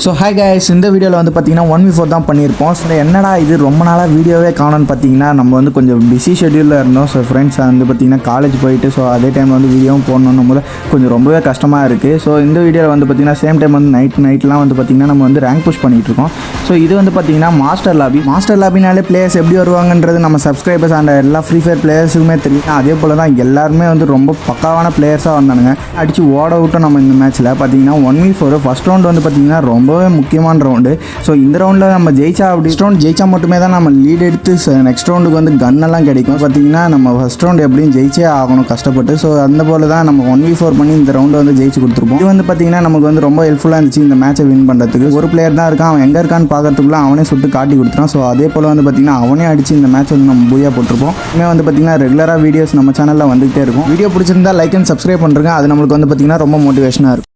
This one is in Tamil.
ஸோ ஹாய் கைஸ், இந்த வீடியோவில் வந்து பார்த்தீங்கன்னா 1v4 தான் பண்ணியிருப்போம். ஸோ என்னடா இது ரொம்ப நாளாக வீடியோவே காணோன்னு பார்த்தீங்கன்னா நம்ம வந்து கொஞ்சம் பிஸி ஷெட்யூலில் இருந்தோம். ஸோ ஃப்ரெண்ட்ஸ் வந்து பார்த்தீங்கன்னா காலேஜ் போயிட்டு ஸோ அதே டைம் வந்து வீடியோவும் போடணும் போது கொஞ்சம் ரொம்பவே கஷ்டமாக இருக்குது. ஸோ இந்த வீடியோவில் வந்து பார்த்தீங்கன்னா சேம் டைம் வந்து நைட்லாம் வந்து பார்த்தீங்கன்னா நம்ம வந்து ரேங்க் புஷ் பண்ணிகிட்டு இருக்கோம். ஸோ இது வந்து பார்த்தீங்கன்னா மாஸ்டர் லாபினாலே பிளேயர்ஸ் எப்படி வருவாங்கன்றது நம்ம சப்ஸ்கிரைபர்ஸ் அண்ட் எல்லா ஃப்ரீ ஃபயர் பிளேயர்ஸுக்குமே தெரியும். அதே போல் தான் எல்லாருமே வந்து ரொம்ப பக்காவான பிளேயர்ஸாக வந்தானுங்க. அடித்து ஓட விட்டோம் நம்ம இந்த மேட்ச்சில் பார்த்தீங்கன்னா 1v4 ஃபஸ்ட் ரவுண்ட் வந்து பார்த்தீங்கன்னா ரொம்பவே முக்கியமான ரவுண்டு. ஸோ இந்த ரவுண்டில் நம்ம ஜெயிச்சா மட்டுமே தான் நம்ம லீட் எடுத்து நெக்ஸ்ட் ரவுண்டுக்கு வந்து கன்னெல்லாம் கிடைக்கும். பார்த்தீங்கன்னா நம்ம ஃபஸ்ட் ரவுண்டு எப்படியும் ஜெயிச்சே ஆகணும் கஷ்டப்பட்டு. ஸோ அந்த போல் தான் நம்ம 1v4 பண்ணி இந்த ரவுண்டை வந்து ஜெயிச்சு கொடுத்துருப்போம். இது வந்து பார்த்தீங்கன்னா நமக்கு வந்து ரொம்ப ஹெல்ப்ஃபுல்லாக இருந்துச்சு இந்த மேட்சை வின் பண்ணுறதுக்கு. ஒரு பிளேயர் தான் இருக்கான், அவன் எங்கே இருக்கான்னு பார்க்கறதுக்குள்ள அவனே சுட்டு காட்டி கொடுத்துறான். ஸோ அதே போல் வந்து பார்த்தீங்கன்னா அவனே அடிச்சு இந்த மேட்ச் வந்து நம்ம பூயா போட்டிருப்போம். இனிமேல் வந்து பார்த்தீங்கன்னா ரெகுலராக வீடியோஸ் நம்ம சேனலில் வந்துகிட்டே இருக்கும். வீடியோ பிடிச்சிருந்தா லைக் அண்ட் சப்ஸ்கிரைப் பண்ணுறேங்க. அது நம்மளுக்கு வந்து பார்த்தீங்கன்னா ரொம்ப மோட்டிவேஷனாக இருக்கும்.